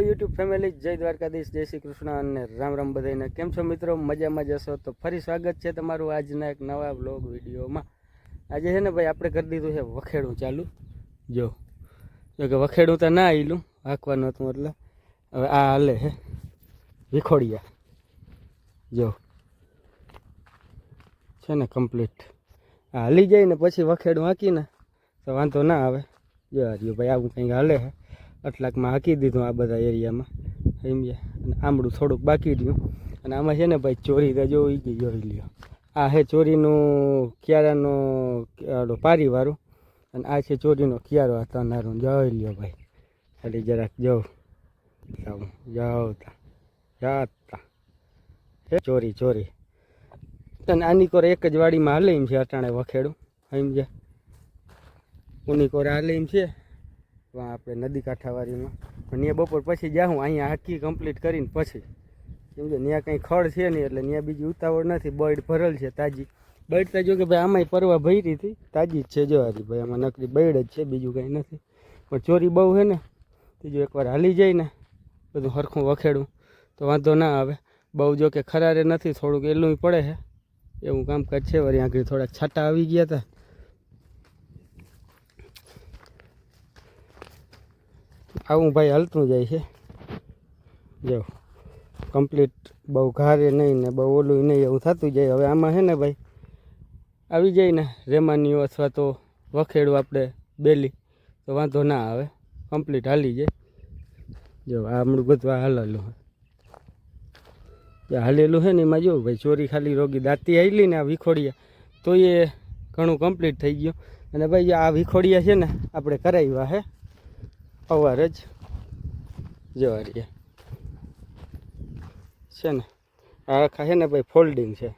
YouTube family, જય દ્વારકાધીશ, જય શ્રી કૃષ્ણ અને રામ રામ બધાને. કેમ છો મિત્રો? મજામાં જશો તો ફરી સ્વાગત છે તમારું આજના એક નવા બ્લોગ વિડીયોમાં. આજે છે ને ભાઈ આપણે કરી દીધું છે વખેડું ચાલુ. જો કે વખેડું તો ના આવેલું, હાંકવાનું હતું એટલે હવે આ હાલે છે વિખોડિયા. જો છે ને કમ્પ્લીટ આ હાલી જાય ને પછી વખેડું હાંકીને તો વાંધો ના આવે. જો હાર્યું ભાઈ આવું કંઈક હાલે છે. અટલાકમાં હાંકી દીધું આ બધા એરિયામાં સમજ્યા. અને આમળું થોડુંક બાકી રહ્યું. અને આમાં છે ને ભાઈ ચોરી તો જો ઈ ગઈ, જોઈ લ્યો. આ છે ચોરીનું ક્યારાનો પારીવાળું અને આ છે ચોરીનો ક્યારો આ તનારું. જોઈ લ્યો ભાઈ, ખાલી જરાક જવું જાઓ જાતા હે ચોરી ચોરી. અને આની કોર એક જ વાડીમાં હાલે એમ છે અટાણે વખેડું સમજ્યા. ઉની કોર હાલે એમ છે આપણે નદી કાંઠાવાળીમાં. પણ ત્યાં બપોર પછી જાઉં, અહીંયા હાકી કમ્પ્લીટ કરીને પછી સમજો. ત્યાં કંઈ ખડ છે નહીં એટલે ત્યાં બીજી ઉતાવળ નથી. બર્ડ ભરેલ છે તાજી. બર્ડ તો જો કે ભાઈ આમાંય પરવા ભરી હતી, તાજી જ છે. જો હારી ભાઈ આમાં નકરી બર્ડ જ છે, બીજું કંઈ નથી. પણ ચોરી બહુ છે ને, ત્રીજું એકવાર હાલી જાય ને બધું સરખું વખેડું તો વાંધો ના આવે. બહુ જો કે ખરારે નથી, થોડુંક એલું પડે છે એવું કામકાજ છે. વળી આગળ થોડાક છાંટા આવી ગયા હતા. આવું ભાઈ હલતું જાય છે. જો કમ્પ્લીટ બહુ ઘારે નહીં ને બહુ ઓલું નહીં, એવું થતું જાય. હવે આમાં છે ને ભાઈ આવી જાય ને રેમાનીઓ અથવા તો વખેડું આપણે બેલી તો વાંધો ના આવે, કમ્પ્લીટ હાલી જાય. જો આ હમણાં બધું હાલેલું છે, હાલેલું છે ને એમાં જો ભાઈ ચોરી ખાલી રોગી દાંતી હાલી ને આ વિખોડિયા તો એ ઘણું કમ્પ્લીટ થઈ ગયું. અને ભાઈ આ વિખોડિયા છે ને આપણે કરાવ્યા હે અવાર જ જવા રહ્યા છે ને. આ આખા છે ને ભાઈ ફોલ્ડિંગ છે.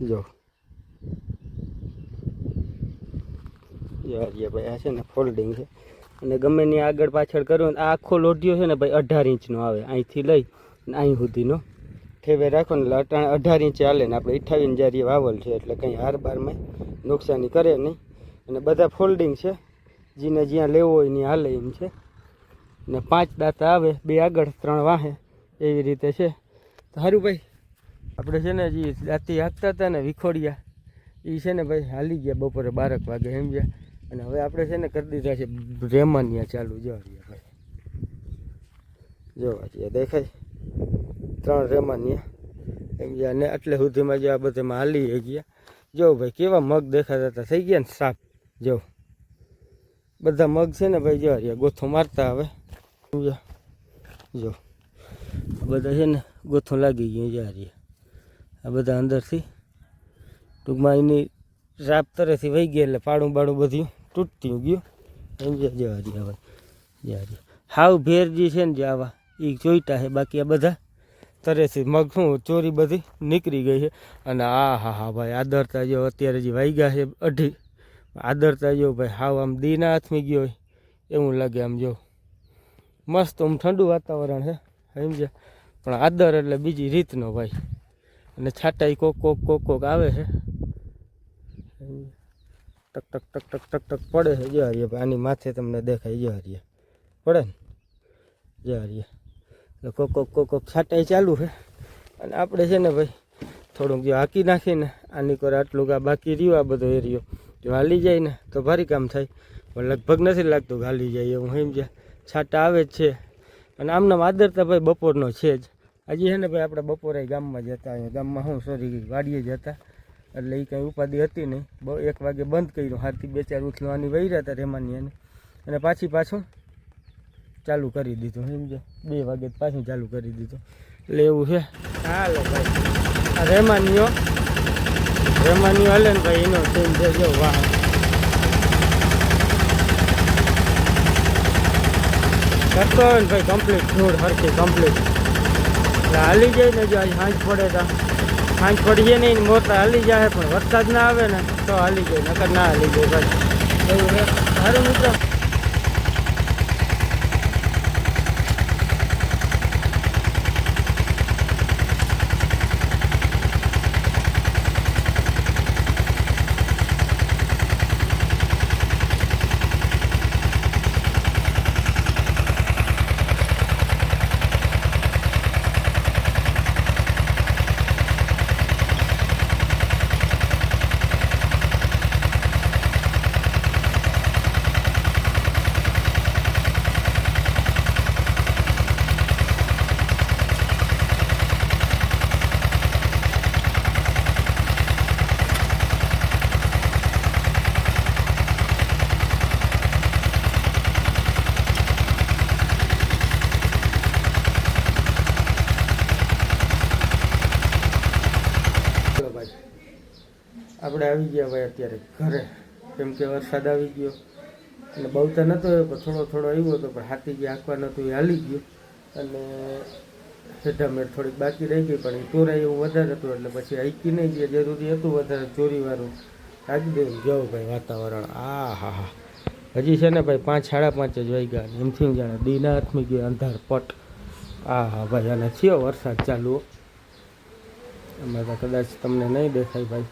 જો જવા રહ્યા ભાઈ આ છે ને ફોલ્ડિંગ છે. અને ગમે ની આગળ પાછળ કરવું આ આખો લોઢિયો છે ને ભાઈ 18 ઇંચનો આવે. અહીંથી લઈ ને અહીં સુધીનો ઠેવે રાખો ને એટલે 18 ઇંચ હાલે ને. આપણે 28 જારી વાવલ છે એટલે કંઈ હાર બારમાં નુકસાની કરે નહીં. અને બધા ફોલ્ડિંગ છે, જેને જ્યાં લેવો હોય ત્યાં હાલે એમ છે. ને 5 દાંતા આવે, 2 આગળ 3 વાહે, એવી રીતે છે. તો સારું ભાઈ આપણે છે ને જે દાંતી હાંકતા હતા ને વિખોડિયા એ છે ને ભાઈ હાલી ગયા બપોરે 12 વાગે સમજ્યા. અને હવે આપણે છે ને કરી દીધા છે રેમાનિયા ચાલુ. જોવા ભાઈ જોવા છીએ દેખાય 3 રેમાનિયા સમજ્યા. અને એટલે સુધીમાં જો આ બધામાં હાલી ગયા. જો ભાઈ કેવા મગ દેખાતા હતા, થઈ ગયા ને સાફ. જો બધા મગ છે ને ભાઈ જો ગોથો મારતા હવે સમજ્યા. જો બધા છે ને ગોથો લાગી ગયું જા રહ્યા. આ બધા અંદરથી ટૂંકમાં એની રાપ તરેથી વહી ગયા એટલે પાડું બાડું બધું તૂટતું ગયું સમજ્યા. જવા રહ્યા ભાઈ જા રહ્યા. હાવ ભેર જે છે ને જે આવા એ ચોઈટા છે. બાકી આ બધા તરેથી મગ શું ચોરી બધી નીકળી ગઈ છે. અને આ હા ભાઈ આદરતા જો અત્યારે જે વાગ્યા છે 2:30. આદરતા જો ભાઈ હાવ આમ દીના હાથમાં ગયો હોય એવું લાગે. આમ જો મસ્ત આમ ઠંડુ વાતાવરણ છે સમજ્યા. પણ આદર એટલે બીજી રીતનો ભાઈ. અને છાંટાઈ કોક કોક કોક કોક આવે છે, ટક ટક ટક ટક ટક ટક પડે છે. જો હારીએ ભાઈ આની માથે તમને દેખાય. જો હારીએ પડે ને જો હારીએ કોક કોક કોક કોક છાંટાઈ ચાલુ છે. અને આપણે છે ને ભાઈ થોડુંક જો હાંકી નાખીને આની કોર આટલું આ બાકી રહ્યું આ બધો એરિયો જો હાલી જાય ને તો ભારી કામ થાય. પણ લગભગ નથી લાગતું હાલી જાય એવું સમજ્યા. છાંટા આવે જ છે. અને આમનામ આદરતા ભાઈ બપોરનો છે જ. હજી છે ને ભાઈ આપણે બપોરે ગામમાં જતા, અહીંયા ગામમાં શું સોરી વાડીએ જતા એટલે એ કંઈ ઉપાધિ હતી નહીં. 1 વાગે બંધ કર્યું. હાથથી 2-4 ઉથલવાની વહી રહ્યા હતા રેમાનિયાને. અને પાછું ચાલુ કરી દીધું સમજો. 2 વાગે પાછું ચાલુ કરી દીધું એટલે એવું છે. હાલો ભાઈ આ રેમાનિયો હાલે ને ભાઈ એનો સીન છે. જો વાહ કરતો હોય ને ભાઈ કમ્પ્લીટ ધૂળ હરખી કમ્પ્લીટ એટલે હાલી જાય ને. જો સાંજ પડે તો સાંજ પડીએ નહીં મોટા હાલી જાય. પણ વરસાદ ના આવે ને તો હાલી જાય, નકર ના હાલી જાય ભાઈ એવું છે. સારું મિત્રો આપણે આવી ગયા ભાઈ અત્યારે ઘરે, કેમ કે વરસાદ આવી ગયો અને બહુ તો નહોતો આવ્યો પણ થોડો થોડો આવ્યો હતો, પણ હાથી જે આંકવા નહોતું એ હાલી ગયું અને હેઠામેળ થોડીક બાકી રહી ગઈ, પણ એ ચોરાય એવું વધારે હતું એટલે પછી હાઈકી નહીં, જે જરૂરી હતું વધારે ચોરીવાળું રાખી દેવું. જવું ભાઈ વાતાવરણ, આ હા હા, હજી છે ને ભાઈ 5 સાડા 5 જ વાગ્યા, એમથી જાણે દીના હાથમાં ગયો અંધાર પટ. આ હા ભાઈ, અને થયો વરસાદ ચાલુ, એમાં તો કદાચ તમને નહીં દેખાય ભાઈ.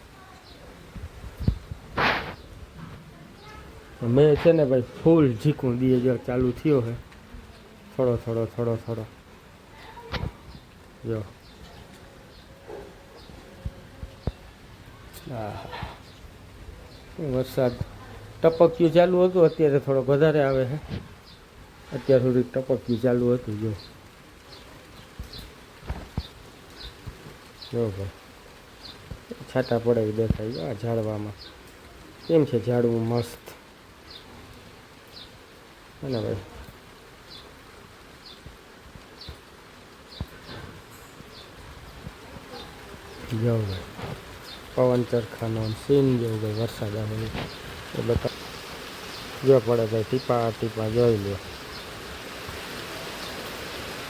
મેં છે ને ભાઈ ફૂલ ઝીકું દીએ જો ચાલુ થયો છે, થોડો થોડો થોડો થોડો જો. હા, વરસાદ ટપક્યું ચાલુ હતું, અત્યારે થોડો વધારે આવે છે, અત્યાર સુધી ટપક્યું ચાલુ હતું. જો જો ભાઈ છાંટા પડે દેખાય આ ઝાડવામાં, કેમ છે ઝાડવું મસ્ત હે ને ભાઈ. જો ભાઈ પવન ચરખાનો સીન જેવું ભાઈ, વરસાદ આવે એટલે જો પડે ભાઈ, ટીપા ટીપા જોઈ લો.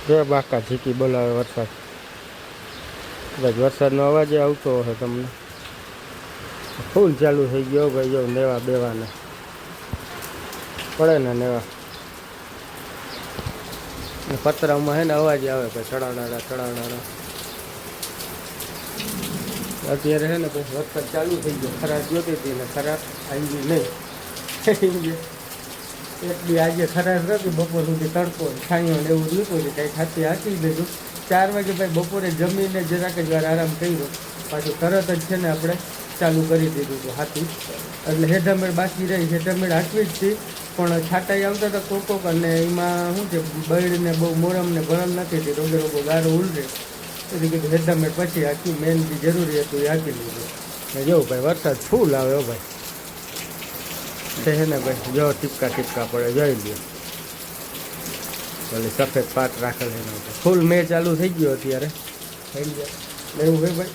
જો બાકા ઝીકી બોલાવે વરસાદ ભાઈ, વરસાદનો અવાજ આવતો હશે તમને. ફૂલ ચાલુ થઈ ગયો ભાઈ, જો નેવા બેવાને પડે ને નેવા પતરામાં હે ને અવાજ આવે ભાઈ, ચડાવનારા ચડાવનારા. અત્યારે હે ને પછી વરસાદ ચાલુ થઈ ગયો, ખરાબ જોતી હતી ને ખરાબ આવી નહીં. એટલી આજે ખરાબ નથી, બપોર સુધી તડકો છાંયો ને એવું જોતું છે, કંઈ ખાતી હાકી દીધું. 4 વાગે ભાઈ બપોરે જમીને જરાક જ વાર આરામ કર્યો, પાછું તરત જ છે ને આપણે ચાલુ કરી દીધું હતું હાથી. એટલે હેઠામેળ બાકી રહી, હેઠામેળ હાંકવી જ હતી, પણ છાંટાઈ આવતા હતા કોકોક, અને એમાં શું છે બળને બહુ મોરમને ભરલ નથી થતી, રોગે રોગો ગારો ઉલરે, એટલે કીધું હેઠામેળ પછી હાંકી, મેન જે જરૂરી હતું એ હાંકી લીધું. ને જોવું ભાઈ વરસાદ ફૂલ આવ્યો ભાઈ છે ને ભાઈ, જો ટીપકા ટીપકા પડે જોઈ લ્યો. ભલે સફેદ પાટ રાખેલ એના ઉપર ફૂલ મેં ચાલુ થઈ ગયો અત્યારે થઈ ગયા એવું હોય ભાઈ.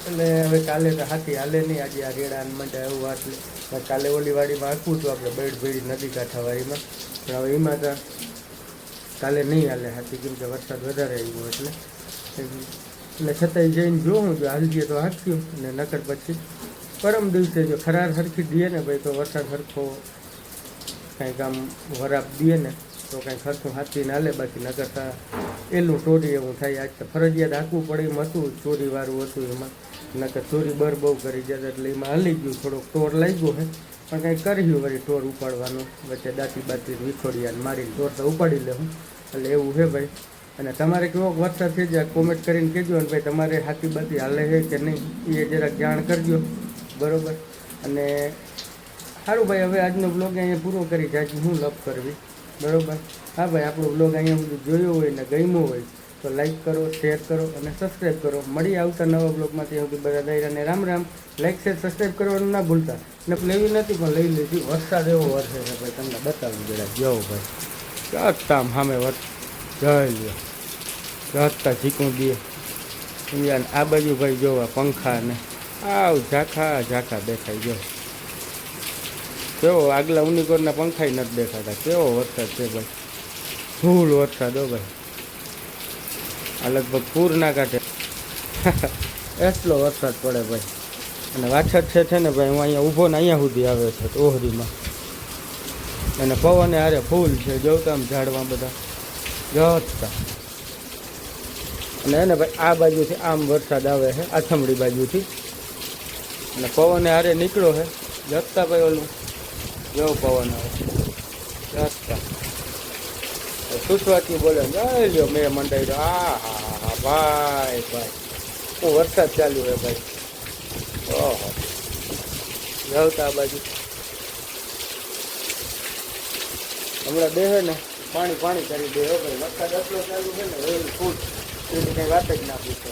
એટલે હવે કાલે તો હાથી હાલે નહીં, આજે આ રેડા માટે એવું વાત કાલે ઓલી વાડીમાં આખું હતું આપણે બેડ ભેડી નદી કાંઠાવાડીમાં, પણ હવે એમાં તો કાલે નહીં હાલે હાથી, કેમ કે વરસાદ વધારે આવ્યો એટલે છતાંય જઈને જોઉં જો હાલજીએ તો હાંક્યું, અને નકર પછી પરમ દિવસે જો ખરાર સરખી દઈએ ને ભાઈ તો વરસાદ સરખો કાંઈક આમ વરાપ દઈએ ને તો કાંઈ ખર્ચું હાથીને હાલે, બાકી નકર એલું ચોરી એવું થાય. આજ તો ફરજિયાત હાંકવું પડે એમ હતું, ચોરીવાળું હતું એમાં, નકર ચોરી બર બહુ કરી જતા એટલે એમાં હાલી ગયું, થોડોક ટોર લાગ્યો છે, પણ કાંઈ કર્યું વળી ટોર ઉપાડવાનું, વચ્ચે દાંતી બાતી વિખોડિયા મારીને ટોર તો ઉપાડી લેવું. એટલે એવું છે ભાઈ. અને તમારે કેવો વરસાદ થઈ જાય કોમેન્ટ કરીને કહેજો, અને ભાઈ તમારે હાથી બાતી હાલે છે કે નહીં એ જરાક જાણ કરજો, બરાબર. અને સારું ભાઈ, હવે આજનો બ્લોગ અહીંયા પૂરો કરી જાય, હું લપ કરવી, બરાબર. હા ભાઈ, આપણો બ્લોગ અહીંયા બધું જોયો હોય ને ગમ્યો હોય તો લાઈક કરો, શેર કરો અને સબસ્ક્રાઈબ કરો. મળી આવતા નવા બ્લોગમાં ત્યાં સુધી બધા દાયરાને Ram Ram. Like share subscribe કરવાનું ના ભૂલતા. ને લેવી નથી પણ લઈ લીધી, વરસાદ એવો વરસે છે ભાઈ, તમને બતાવી જરા જો ભાઈ, ચડતા સામે જોઈ લ્યો, ચડતા ઝીકું દે આ બાજુ ભાઈ જોવા પંખા ને આવ ઝાખા ઝાખા દેખાય. જો કેવો આગલા ઉનીકોરના પંખા નથી દેખાતા, કેવો વરસાદ છે ભાઈ, ફૂલ વરસાદ હો ભાઈ, આ લગભગ પૂર ના કાંઠે એટલો વરસાદ પડે ભાઈ. અને વાછટ છે ને ભાઈ, હું અહીંયા ઊભો ને અહીંયા સુધી આવે છે ઓહરીમાં, અને પવને હારે ફૂલ છે, જોતા આમ ઝાડવા બધા જોતા. અને એને ભાઈ આ બાજુથી આમ વરસાદ આવે છે આથમડી બાજુથી, અને પવને હારે નીકળ્યો છે જતા ભાઈ, ઓલું જો પવન આવે જતા સુસવાથી બોલે જઈ લ્યો મેં મંડાઈ રહ્યો. હા હા હા ભાઈ ભાઈ, હું વરસાદ ચાલુ છે ભાઈ, ઓહો જવતા આ બાજુ હમણાં બેહે ને પાણી પાણી કરી દે હો ભાઈ. વરસાદ એટલો ચાલુ છે ને વેલ ફૂલ, એની કંઈ વાત જ ના પૂછો.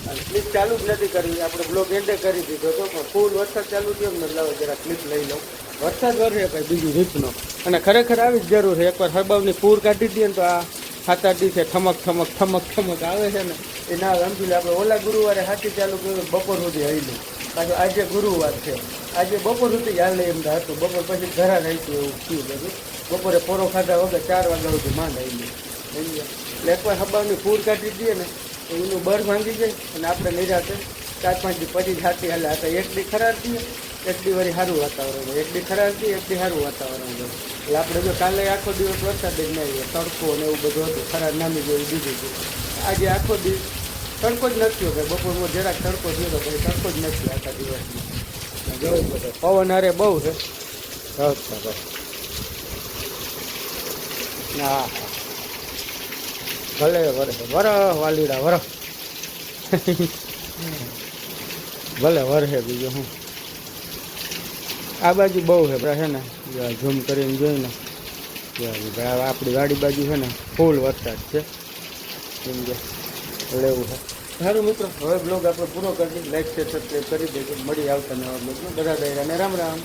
અને ક્લિપ ચાલુ જ નથી કરવી, આપણે બ્લોગ એન્ડે કરી દીધો હતો, પણ ફૂલ વરસાદ ચાલુ થયો ને લાવો જરા ક્લિપ લઈ લઉં. વરસાદ વરસે ભાઈ બીજી રીતનો, અને ખરેખર આવી જ જરૂર છે. એકવાર હરબાવની પૂર કાઢી દઈએ ને તો આ 7-8 દિવસે ઠમક ઠમક ઠમક ઠમક આવે છે ને એ ના સમજી લે. આપણે ઓલા ગુરુવારે હાથી ચાલુ કર્યું બપોર સુધી હઈલું, પાછું આજે ગુરુવાર છે. આજે બપોર સુધી હાલે એમ હતું, બપોર પછી ઘરા નાખ્યું એવું થયું બધું. બપોરે પોરો ખાધા વગર 4 વાગ્યા સુધી માંડ આવી ગયું. એટલે એકવાર હબાની પૂર કાઢી દઈએ ને તો એનું બર ભાંગી જાય અને આપણે નિરાતે 4-5 દી પછી જાતી હાલે. આ તો એક દી ખરાબ દઈએ, એક દી વળી સારું વાતાવરણ હોય, એક દી ખરાબ દઈએ, એક દી સારું વાતાવરણ હોય. એટલે આપણે જો કાલે આખો દિવસ વરસાદ જ નહીં આવ્યો, તડકો ને એવું બધું હતું, ખરાબ નામી જેવું દીધું હતું. આજે આખો દિવસ તડકો જ નથી ભાઈ, બપોરમાં જરાક તડકો થયો તો ભાઈ તડકો જ નથી આખા દિવસમાં. જોયું બધો પવન હારે બહુ છે. ભાઈ હા ભલે વરહ વાલીડા વરહ ભલે વરહે બીજું હું. આ બાજુ બહુ છે છે ને, ઝૂમ કરીને જોઈને ભાઈ આપણી વાડી બાજુ છે ને ફૂલ વરસાદ છે સમજે. લેવું છે સારું મિત્રો. હવે બ્લોગ આપણે પૂરો કરી દઈએ. લાઈક શેર સબસ્ક્રાઈબ કરી દેજો. મળી આવતા નવા બ્લોગમાં. બધા દાયરાને રામ રામ.